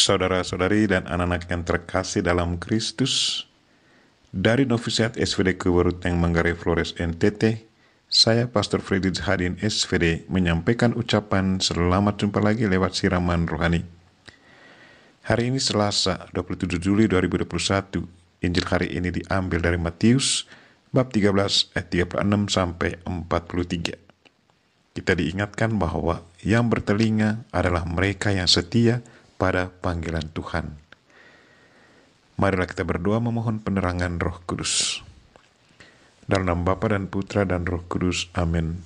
Saudara-saudari dan anak-anak yang terkasih dalam Kristus, dari Novisiat SVD Keweruteng Manggarai Flores NTT, saya Pastor Freddy Zahadin SVD menyampaikan ucapan selamat jumpa lagi lewat siraman rohani. Hari ini Selasa 27 Juli 2021, Injil hari ini diambil dari Matius bab 13 ayat 36 sampai 43. Kita diingatkan bahwa yang bertelinga adalah mereka yang setia pada panggilan Tuhan. Marilah kita berdoa memohon penerangan Roh Kudus. Dalam nama Bapa dan Putra dan Roh Kudus. Amin.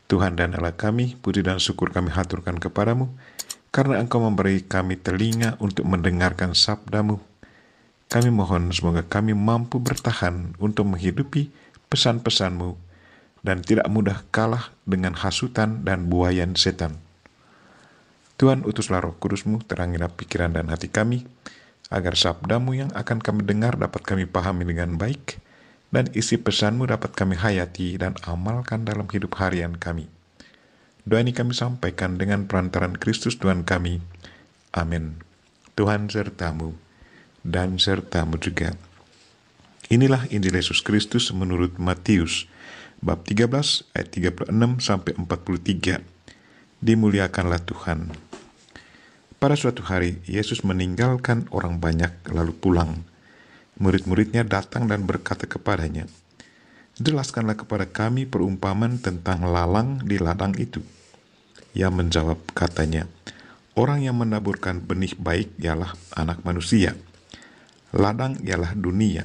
Tuhan dan Allah kami, puji dan syukur kami haturkan kepadamu, karena Engkau memberi kami telinga untuk mendengarkan sabdamu. Kami mohon semoga kami mampu bertahan untuk menghidupi pesan-pesanmu dan tidak mudah kalah dengan hasutan dan buayan setan. Tuhan, utuslah Roh Kudus-Mu, terangilah pikiran dan hati kami, agar sabdamu yang akan kami dengar dapat kami pahami dengan baik, dan isi pesan-Mu dapat kami hayati dan amalkan dalam hidup harian kami. Doa ini kami sampaikan dengan perantaran Kristus Tuhan kami. Amin. Tuhan sertamu dan sertamu juga. Inilah Injil Yesus Kristus menurut Matius, bab 13 ayat 36 sampai 43. Dimuliakanlah Tuhan. Pada suatu hari, Yesus meninggalkan orang banyak lalu pulang. Murid-muridnya datang dan berkata kepadanya, "Jelaskanlah kepada kami perumpamaan tentang lalang di ladang itu." Ia menjawab katanya, "Orang yang menaburkan benih baik ialah anak manusia. Ladang ialah dunia.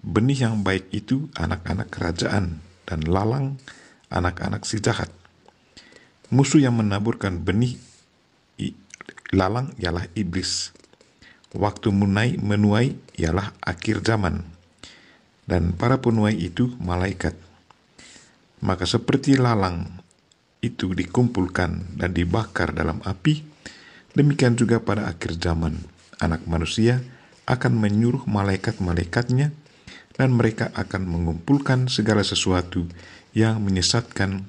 Benih yang baik itu anak-anak kerajaan, dan lalang anak-anak si jahat. Musuh yang menaburkan benih lalang ialah iblis. Waktu menuai ialah akhir zaman, dan para penuai itu malaikat. Maka seperti lalang itu dikumpulkan dan dibakar dalam api, demikian juga pada akhir zaman Anak Manusia akan menyuruh malaikat-malaikatnya, dan mereka akan mengumpulkan segala sesuatu yang menyesatkan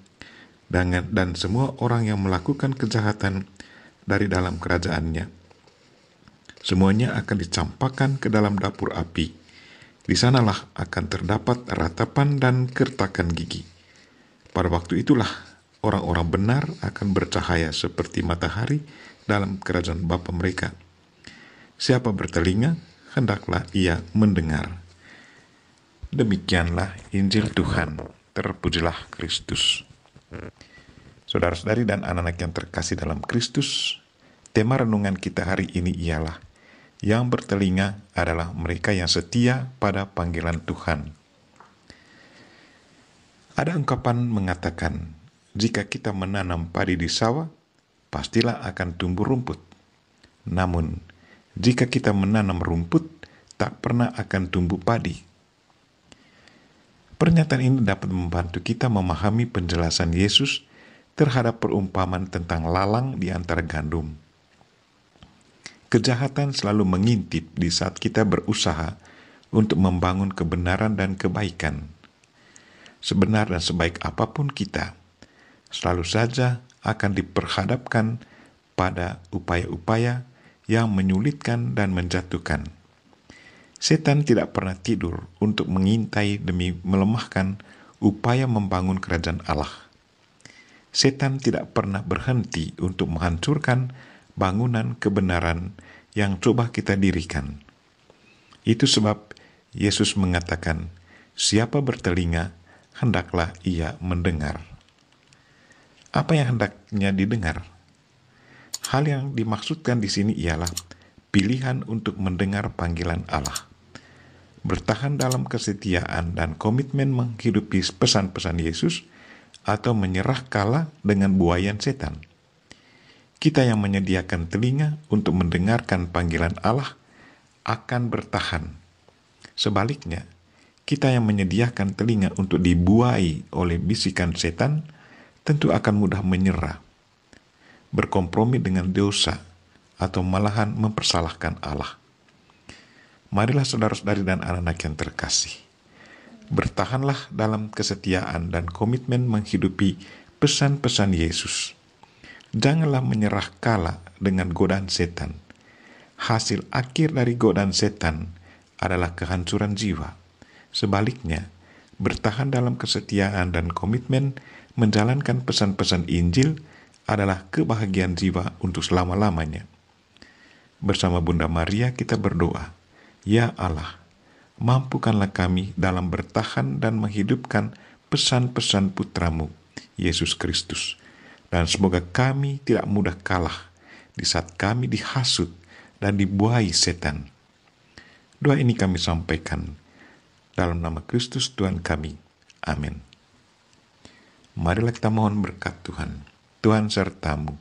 dan semua orang yang melakukan kejahatan dari dalam kerajaannya. Semuanya akan dicampakkan ke dalam dapur api. Di sanalah akan terdapat ratapan dan kertakan gigi. Pada waktu itulah orang-orang benar akan bercahaya seperti matahari dalam kerajaan Bapa mereka. Siapa bertelinga, hendaklah ia mendengar." Demikianlah Injil Tuhan. Terpujilah Kristus. Saudara-saudari dan anak-anak yang terkasih dalam Kristus, tema renungan kita hari ini ialah yang bertelinga adalah mereka yang setia pada panggilan Tuhan. Ada ungkapan mengatakan, jika kita menanam padi di sawah, pastilah akan tumbuh rumput. Namun, jika kita menanam rumput, tak pernah akan tumbuh padi. Pernyataan ini dapat membantu kita memahami penjelasan Yesus terhadap perumpamaan tentang lalang di antara gandum. Kejahatan selalu mengintip di saat kita berusaha untuk membangun kebenaran dan kebaikan. Sebenar dan sebaik apapun kita, selalu saja akan diperhadapkan pada upaya-upaya yang menyulitkan dan menjatuhkan. Setan tidak pernah tidur untuk mengintai demi melemahkan upaya membangun kerajaan Allah. Setan tidak pernah berhenti untuk menghancurkan bangunan kebenaran yang coba kita dirikan. Itu sebab Yesus mengatakan, "Siapa bertelinga, hendaklah ia mendengar." Apa yang hendaknya didengar? Hal yang dimaksudkan di sini ialah pilihan untuk mendengar panggilan Allah, bertahan dalam kesetiaan dan komitmen menghidupi pesan-pesan Yesus, atau menyerah kalah dengan buayan setan. Kita yang menyediakan telinga untuk mendengarkan panggilan Allah akan bertahan. Sebaliknya, kita yang menyediakan telinga untuk dibuai oleh bisikan setan tentu akan mudah menyerah, berkompromi dengan dosa, atau malahan mempersalahkan Allah. Marilah saudara-saudari dan anak-anak yang terkasih, bertahanlah dalam kesetiaan dan komitmen menghidupi pesan-pesan Yesus. Janganlah menyerah kalah dengan godaan setan. hasil akhir dari godaan setan adalah kehancuran jiwa. Sebaliknya, bertahan dalam kesetiaan dan komitmen menjalankan pesan-pesan Injil adalah kebahagiaan jiwa untuk selama-lamanya. Bersama Bunda Maria kita berdoa, "Ya Allah, mampukanlah kami dalam bertahan dan menghidupkan pesan-pesan putra-Mu, Yesus Kristus. Dan semoga kami tidak mudah kalah di saat kami dihasut dan dibuai setan." Doa ini kami sampaikan dalam nama Kristus Tuhan kami. Amin. Marilah kita mohon berkat Tuhan. Tuhan sertamu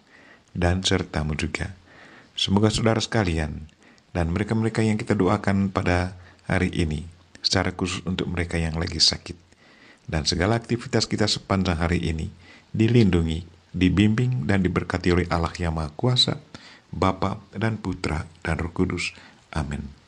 dan sertamu juga. Semoga saudara sekalian dan mereka-mereka yang kita doakan pada hari ini, secara khusus untuk mereka yang lagi sakit, dan segala aktivitas kita sepanjang hari ini dilindungi, dibimbing, dan diberkati oleh Allah yang Maha Kuasa, Bapa dan Putra dan Roh Kudus. Amin.